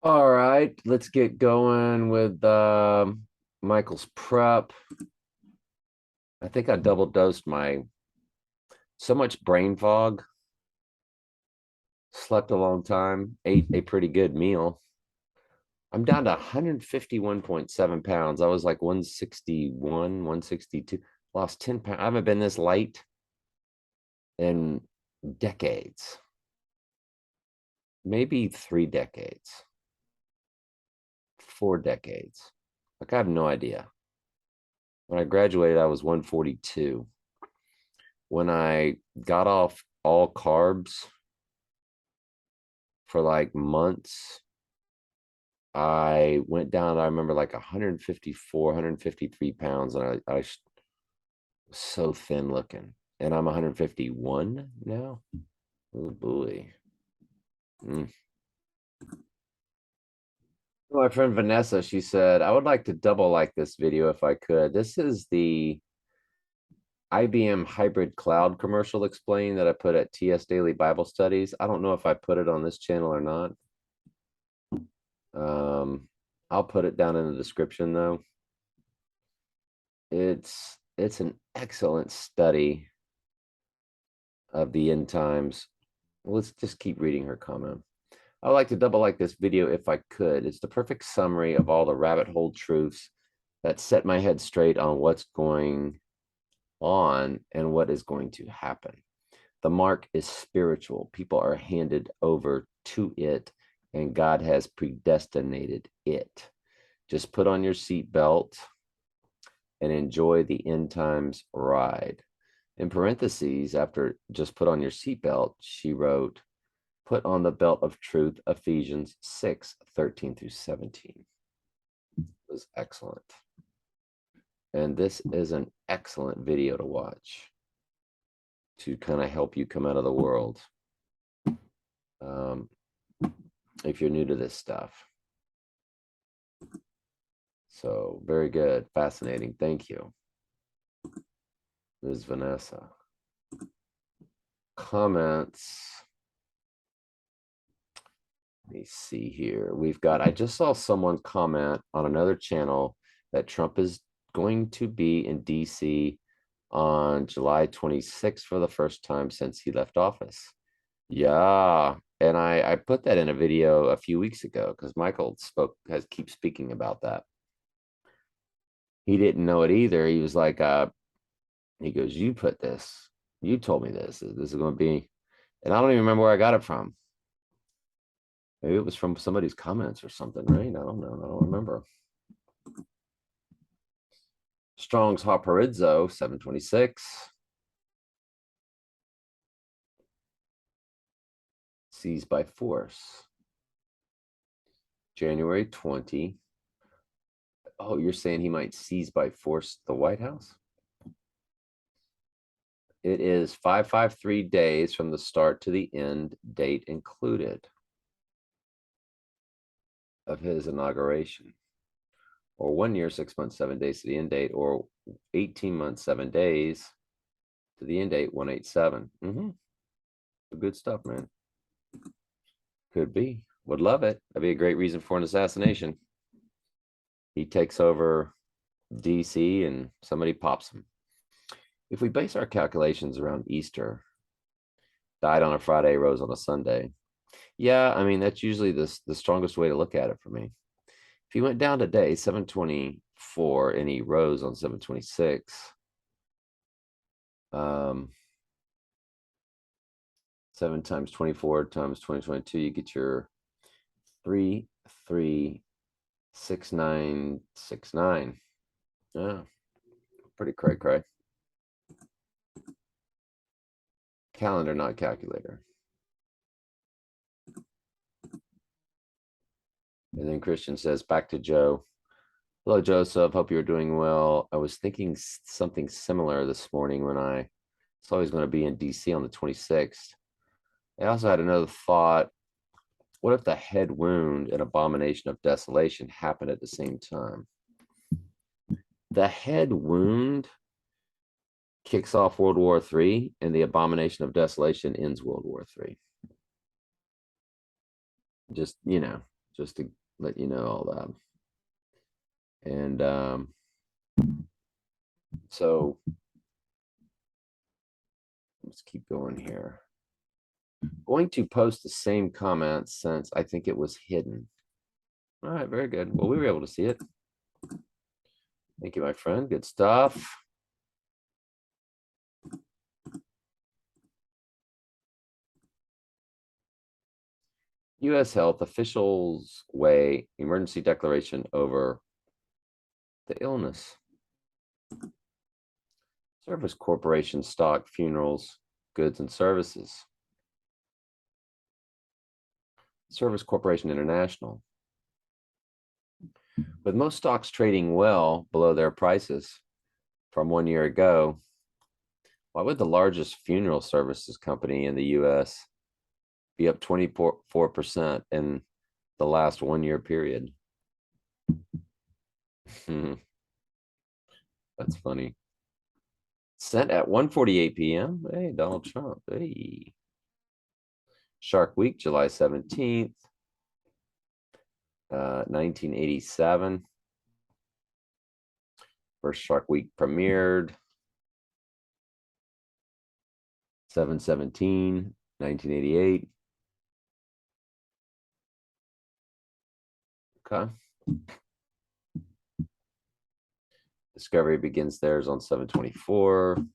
All right, let's get going with Michael's prep. I think I double dosed my so much brain fog, slept a long time, ate a pretty good meal. I'm down to 151.7 pounds. I was like 161, 162, lost 10 pounds. I haven't been this light in decades, maybe 3 decades, 4 decades. Like, I have no idea. When I graduated, I was 142. When I got off all carbs for like months, I went down, I remember like 154, 153 pounds, and I was so thin looking. And I'm 151 now. Oh boy. Mm. My friend Vanessa, she said, I would like to double like this video if I could. This is the IBM Hybrid Cloud commercial explain that I put at TS Daily Bible Studies. I don't know if I put it on this channel or not. I'll put it down in the description though. It's an excellent study of the end times. Let's just keep reading her comment. I would like to double like this video if I could. It's the perfect summary of all the rabbit hole truths that set my head straight on what's going on and what is going to happen. The mark is spiritual. People are handed over to it, and God has predestinated it. Just put on your seatbelt and enjoy the end times ride. In parentheses, after just put on your seatbelt, she wrote, put on the belt of truth, Ephesians 6:13 through 17. It was excellent. And this is an excellent video to watch to kind of help you come out of the world. If you're new to this stuff. So very good. Fascinating. Thank you. Ms. Vanessa. Comments. Let me see here. We've got, I just saw someone comment on another channel that Trump is going to be in DC on July 26th for the first time since he left office. Yeah. And I put that in a video a few weeks ago because Michael keeps speaking about that. He didn't know it either. He was like, he goes, you put this, you told me this is going to be, and I don't even remember where I got it from. Maybe it was from somebody's comments or something, right? I don't know. I don't remember. Strong's Harparizzo, 726. Seized by force. January 20. Oh, you're saying he might seize by force the White House? It is 553 days from the start to the end, date included, of his inauguration. Or 1 year, 6 months, 7 days to the end date, or 18 months, 7 days to the end date, 187. Good stuff, man. Could be. Would love it. That'd be a great reason for an assassination. He takes over DC and somebody pops him. If we base our calculations around Easter, died on a Friday, rose on a Sunday. Yeah, I mean, that's usually the strongest way to look at it for me. If he went down today, 724, and he rose on 726, 7 times 24 times 2022, you get your 336969. Yeah, pretty cray. Calendar, not calculator. And then Christian says, back to Joe. Hello, Joseph. Hope you're doing well. I was thinking something similar this morning when I saw he's going to be in DC on the 26th. I also had another thought. What if the head wound and abomination of desolation happened at the same time? The head wound kicks off World War III, and the abomination of desolation ends World War III. Just just to let you know all that. And so let's keep going here. Going to post the same comment since I think it was hidden. All right, very good. Well, we were able to see it. Thank you, my friend. Good stuff. U.S. health officials weigh emergency declaration over the illness. Service Corporation stock funerals, goods and services. Service Corporation International. With most stocks trading well below their prices from 1 year ago, why would the largest funeral services company in the U.S. be up 24% in the last 1 year period? That's funny. Sent at 1:48 p.m. Hey, Donald Trump. Hey. Shark Week, July 17th, 1987. First Shark Week premiered 7/17, 1988. Okay. Discovery begins theirs on 7/24.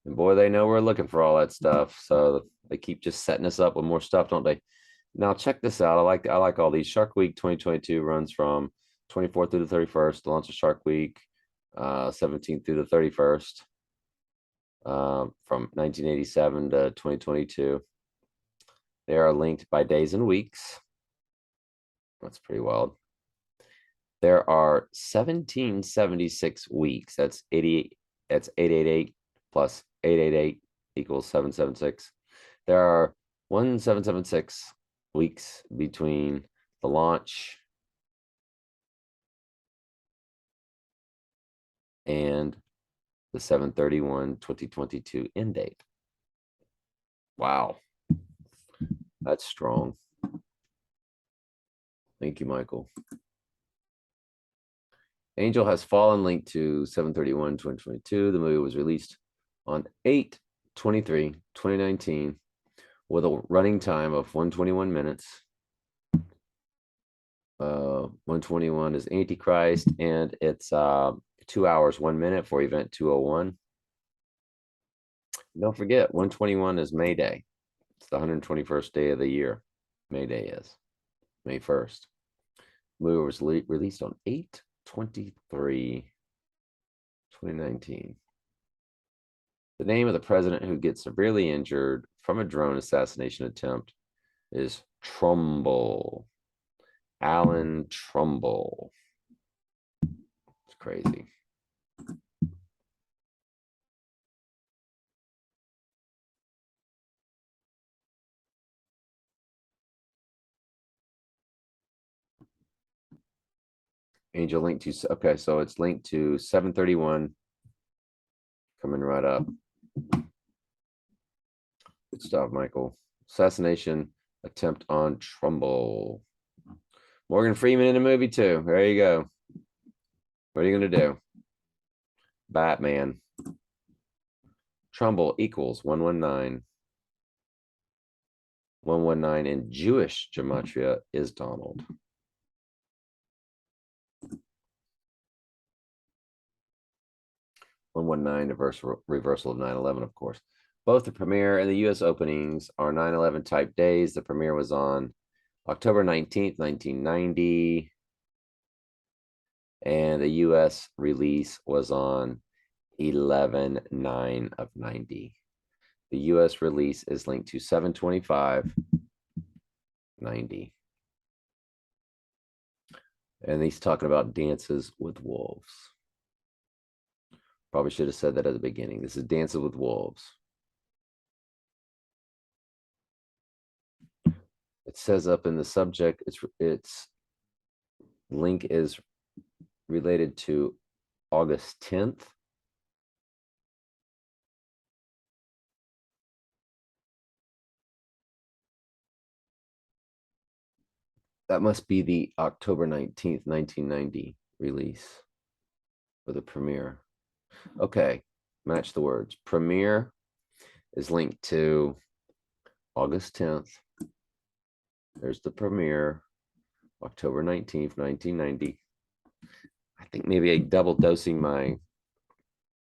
And boy, they know we're looking for all that stuff. So they keep just setting us up with more stuff, don't they? Now check this out. I like all these. Shark Week 2022 runs from 24th through the 31st. The launch of Shark Week 17th through the 31st. From 1987 to 2022. They are linked by days and weeks. That's pretty wild. There are 1776 weeks. That's 88. That's 888 plus 888 equals 776. There are 1776 weeks between the launch and the 7/31/2022 end date. Wow. That's strong. Thank you, Michael. Angel Has Fallen linked to 7/31/2022. The movie was released on 8/23/2019 with a running time of 121 minutes. 121 is Antichrist, and it's 2 hours, 1 minute for event 201. Don't forget, 121 is May Day. It's the 121st day of the year. May Day is May 1st. The movie was released on 8/23/2019. The name of the president who gets severely injured from a drone assassination attempt is Trumbull. Alan Trumbull. It's crazy. Angel link to, okay, so it's linked to 7/31. Coming right up. Good stuff, Michael. Assassination attempt on Trumbull. Morgan Freeman in the movie too. There you go. What are you going to do? Batman. Trumbull equals 119. 119 in Jewish gematria is Donald. Reversal of 9/11, of course. Both the premiere and the U.S. openings are 9/11 type days. The premiere was on October 19th, 1990. And the U.S. release was on 11/9 of 90. The U.S. release is linked to 7/25/90. And he's talking about Dances with Wolves. Probably should have said that at the beginning. This is Dances with Wolves. It says up in the subject, its link is related to August 10th. That must be the October 19th, 1990 release for the premiere. Okay, match the words. Premiere is linked to August 10th. There's the premiere, October 19th, 1990. I think maybe a double dosing my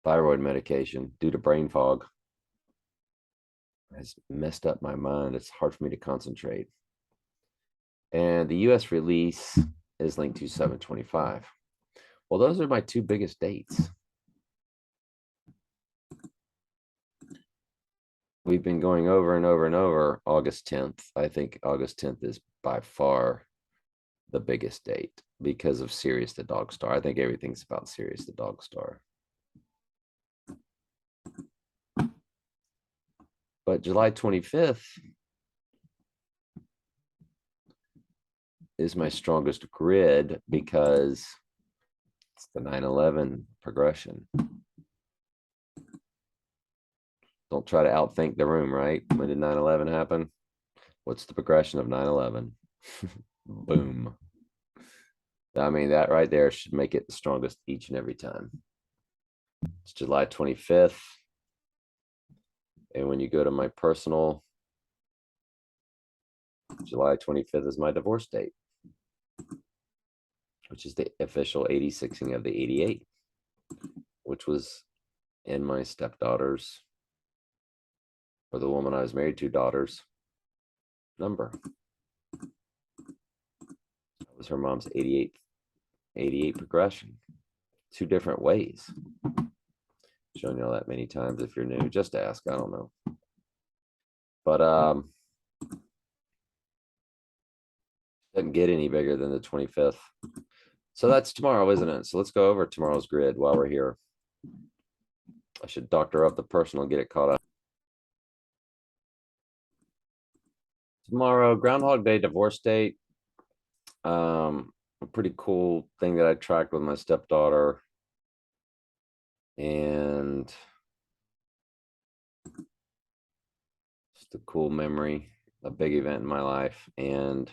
thyroid medication due to brain fog has messed up my mind. It's hard for me to concentrate. And the US release is linked to 7/25. Well, those are my two biggest dates. We've been going over and over and over August 10th. I think August 10th is by far the biggest date because of Sirius the Dog Star. I think everything's about Sirius the Dog Star. But July 25th is my strongest grid because it's the 9/11 progression. Don't try to outthink the room, right? When did 9/11 happen? What's the progression of 9/11? Boom. I mean, that right there should make it the strongest each and every time. It's July 25th. And when you go to my personal, July 25th is my divorce date, which is the official 86ing of the 88, which was in my stepdaughter's, or the woman I was married to, daughter's number. That was her mom's 88 progression. Two different ways. Shown you all that many times. If you're new, just ask. I don't know. But doesn't get any bigger than the 25th. So that's tomorrow, isn't it? So let's go over tomorrow's grid while we're here. I should doctor up the personal, get it caught up. Tomorrow, Groundhog Day, divorce date. A pretty cool thing that I tracked with my stepdaughter. And just a cool memory, a big event in my life. And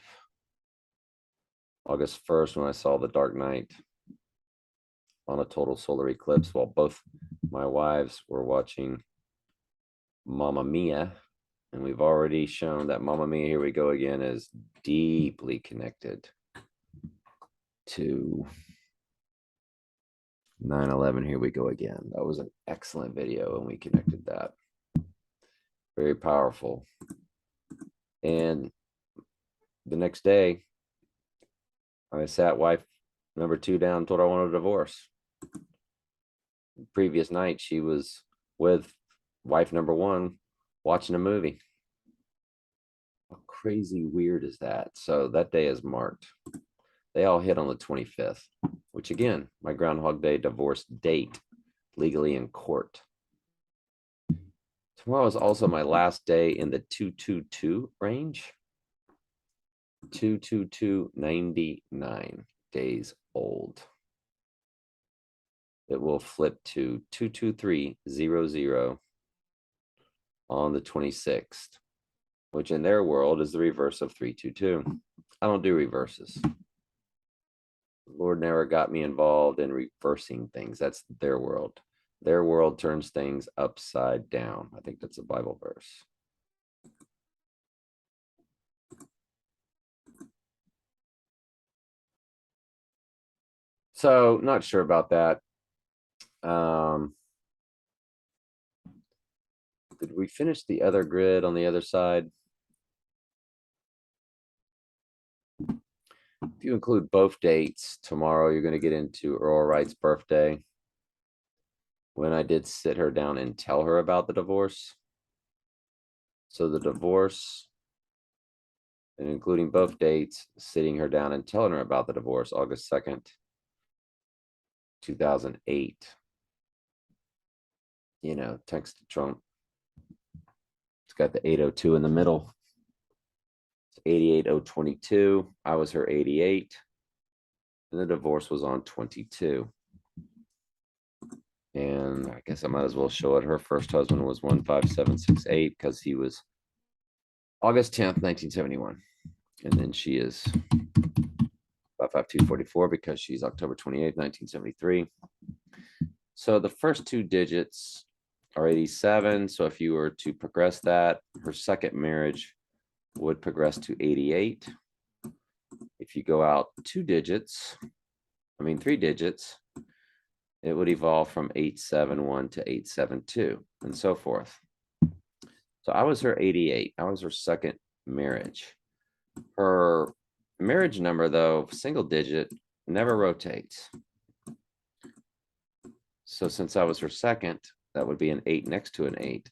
August 1st, when I saw the Dark Knight on a total solar eclipse, while both my wives were watching Mamma Mia. And we've already shown that Mamma Mia, here we go again, is deeply connected to 9/11. Here we go again. That was an excellent video, and we connected that. Very powerful. And the next day, I sat wife number 2 down, told her I wanted a divorce. The previous night, she was with wife number 1 watching a movie. How crazy weird is that? So that day is marked. They all hit on the 25th, which again, my Groundhog Day divorce date, legally in court. Tomorrow is also my last day in the 222 range. 222, 99 days old. It will flip to 22300 on the 26th, which in their world is the reverse of 322. I don't do reverses. Lord never got me involved in reversing things. That's their world. Their world turns things upside down. I think that's a Bible verse. So not sure about that. Did we finish the other grid on the other side? If you include both dates, tomorrow you're going to get into Earl Wright's birthday, when I did sit her down and tell her about the divorce. So the divorce, and including both dates, sitting her down and telling her about the divorce, August 2nd, 2008. You know, text to Trump. It's got the 802 in the middle. It's 88022. I was her 88. And the divorce was on 22. And I guess I might as well show it. Her first husband was 15768 because he was August 10th, 1971. And then she is 55244 because she's October 28th, 1973. So the first two digits are 87. So if you were to progress that, her second marriage would progress to 88. If you go out three digits, it would evolve from 871 to 872 and so forth. So I was her 88. I was her second marriage. Her marriage number, though, single digit, never rotates. So since I was her second, that would be an 8 next to an 8.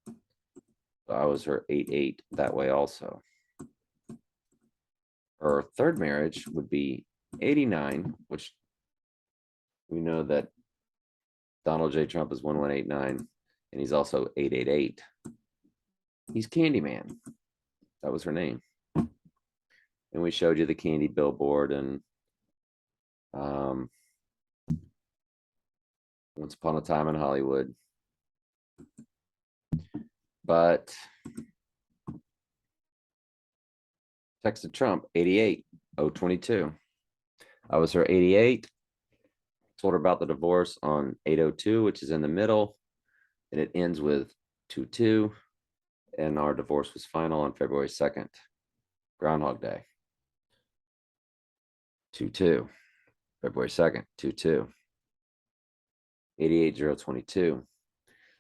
So I was her 88 that way also. Her third marriage would be 89, which we know that Donald J. Trump is 1189, and he's also 888. He's Candyman. That was her name. And we showed you the candy billboard and Once Upon a Time in Hollywood. But texted Trump, 88-022. I was her 88. Told her about the divorce on 802, which is in the middle. And it ends with 22. And our divorce was final on February 2nd. Groundhog Day. 22. February 2nd, 22. 88-022.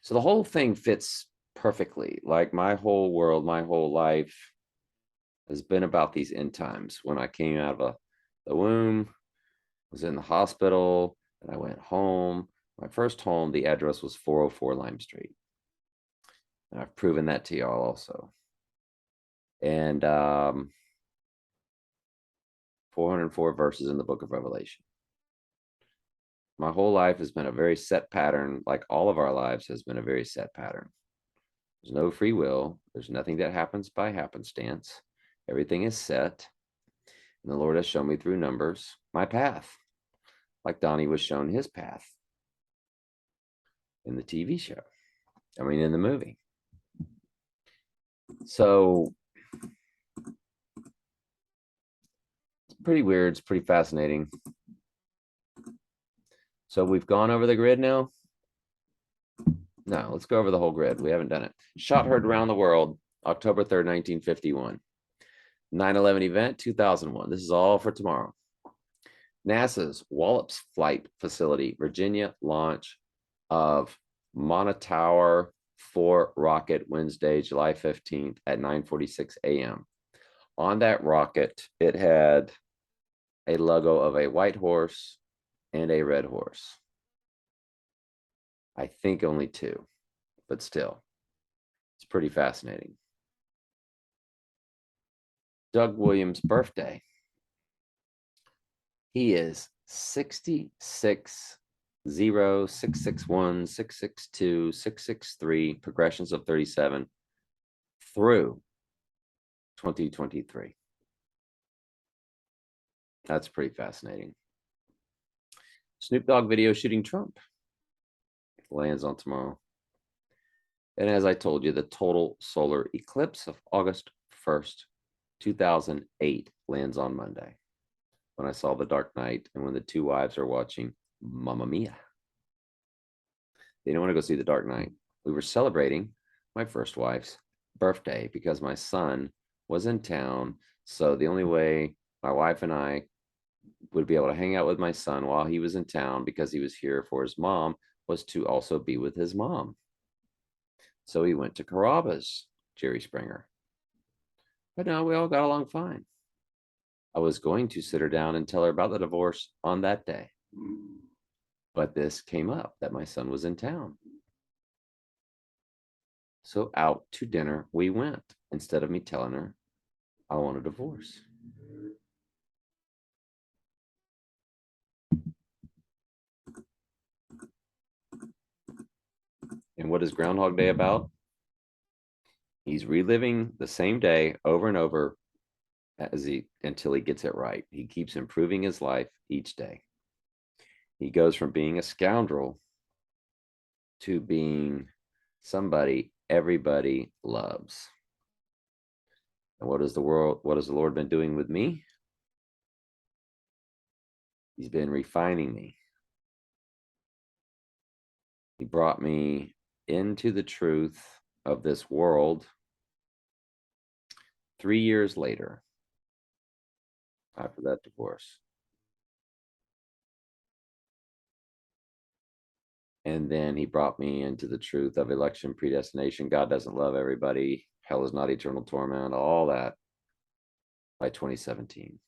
So the whole thing fits perfectly. Like my whole world, my whole life has been about these end times. When I came out of the womb, was in the hospital, and I went home. My first home, the address was 404 Lime Street. And I've proven that to y'all also. And 404 verses in the book of Revelation. My whole life has been a very set pattern, like all of our lives has been a very set pattern. There's no free will. There's nothing that happens by happenstance. Everything is set. And the Lord has shown me through numbers my path, like Donnie was shown his path in the TV show. In the movie. So it's pretty weird. It's pretty fascinating. So we've gone over the grid now. No, let's go over the whole grid. We haven't done it. Shot heard around the world, October 3rd, 1951. 9/11 event, 2001. This is all for tomorrow. NASA's Wallops Flight Facility, Virginia, launch of Montour 4 rocket Wednesday, July 15th at 9:46 a.m. On that rocket, it had a logo of a white horse and a red horse. I think only 2, but still, it's pretty fascinating. Doug Williams' birthday. He is 66, 0, 661, 662, 663, progressions of 37 through 2023. That's pretty fascinating. Snoop Dogg video shooting Trump lands on tomorrow. And as I told you, the total solar eclipse of August 1st, 2008 lands on Monday. When I saw The Dark Knight and when the two wives are watching Mamma Mia. They didn't want to go see The Dark Knight. We were celebrating my first wife's birthday because my son was in town. So the only way my wife and I would be able to hang out with my son while he was in town because he was here for his mom was to also be with his mom. So he went to Carrabba's, Jerry Springer. But no, we all got along fine. I was going to sit her down and tell her about the divorce on that day. But this came up that my son was in town. So out to dinner we went instead of me telling her I want a divorce. And what is Groundhog Day about? He's reliving the same day over and over until he gets it right. He keeps improving his life each day. He goes from being a scoundrel to being somebody everybody loves. And what has the Lord been doing with me? He's been refining me. He brought me into the truth of this world 3 years later after that divorce. And then he brought me into the truth of election predestination. God doesn't love everybody. Hell is not eternal torment, all that by 2017.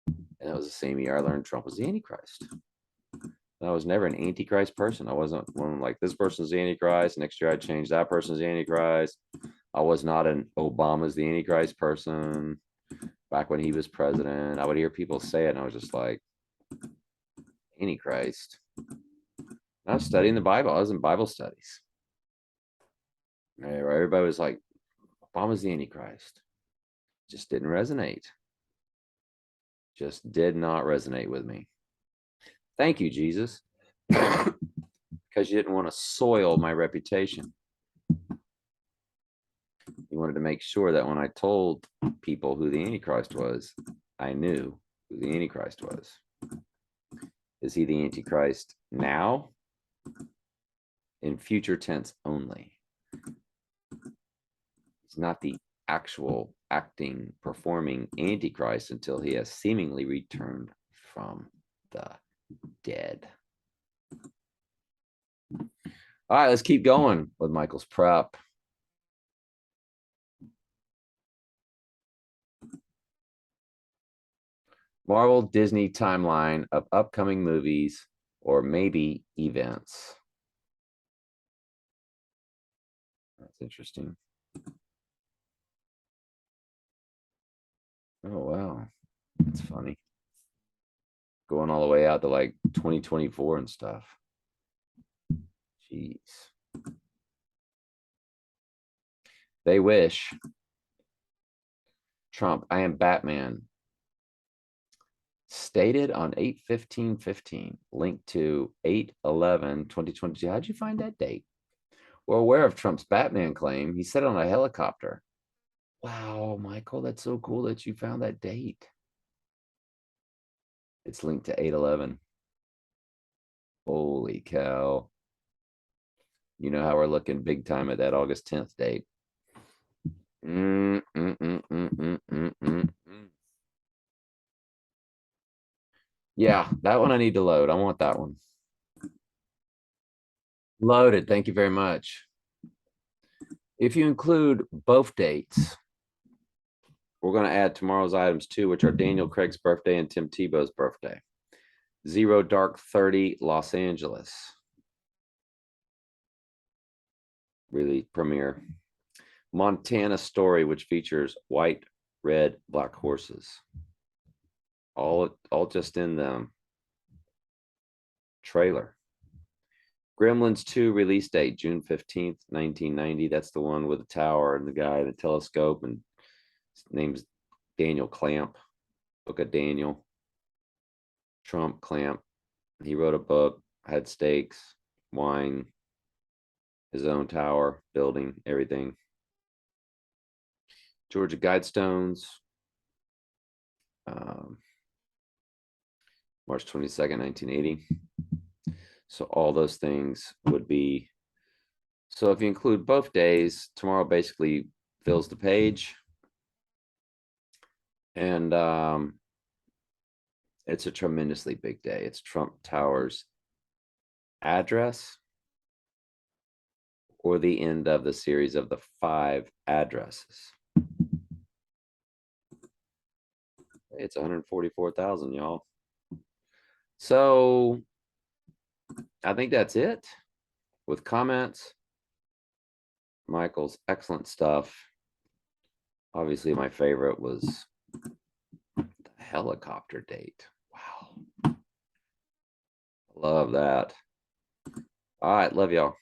And that was the same year I learned Trump was the Antichrist. And I was never an Antichrist person. I wasn't one like, this person's the Antichrist. Next year I changed, that person's the Antichrist. I was not an Obama's the Antichrist person. Back when he was president, I would hear people say it, and I was just like, Antichrist. I was studying the Bible. I was in Bible studies. Everybody was like, Obama's the Antichrist. Just didn't resonate. Just did not resonate with me. Thank you, Jesus. Because you didn't want to soil my reputation. You wanted to make sure that when I told people who the Antichrist was, I knew who the Antichrist was. Is he the Antichrist now? In future tense only. He's not the actual acting, performing Antichrist until he has seemingly returned from the dead. All right, let's keep going with Michael's prep. Marvel Disney timeline of upcoming movies or maybe events. That's interesting. Oh, wow. That's funny. Going all the way out to like 2024 and stuff. Jeez. They wish. Trump, I am Batman. Stated on 8/15/15, linked to 8/11/2022. How'd you find that date? We're aware of Trump's Batman claim. He said it on a helicopter. Wow, Michael, that's so cool that you found that date. It's linked to 8/11. Holy cow. You know how we're looking big time at that August 10th date. Yeah, that one I need to load. I want that one. Loaded. Thank you very much. If you include both dates, we're going to add tomorrow's items too, which are Daniel Craig's birthday and Tim Tebow's birthday. Zero Dark 30, Los Angeles. Really premiere. Montana Story, which features white, red, black horses. All just in the trailer. Gremlins 2 release date, June 15th, 1990. That's the one with the tower and the guy, the telescope, and his name's Daniel Clamp. Book of Daniel. Trump Clamp. He wrote a book, had steaks, wine, his own tower, building, everything. Georgia Guidestones. March 22nd, 1980. So all those things would be. So if you include both days, tomorrow basically fills the page. And it's a tremendously big day. It's Trump Tower's address or the end of the series of the 5 addresses. It's 144,000, y'all. So I think that's it with comments. Michael's excellent stuff. Obviously, my favorite was the helicopter date. Wow. Love that. All right. Love y'all.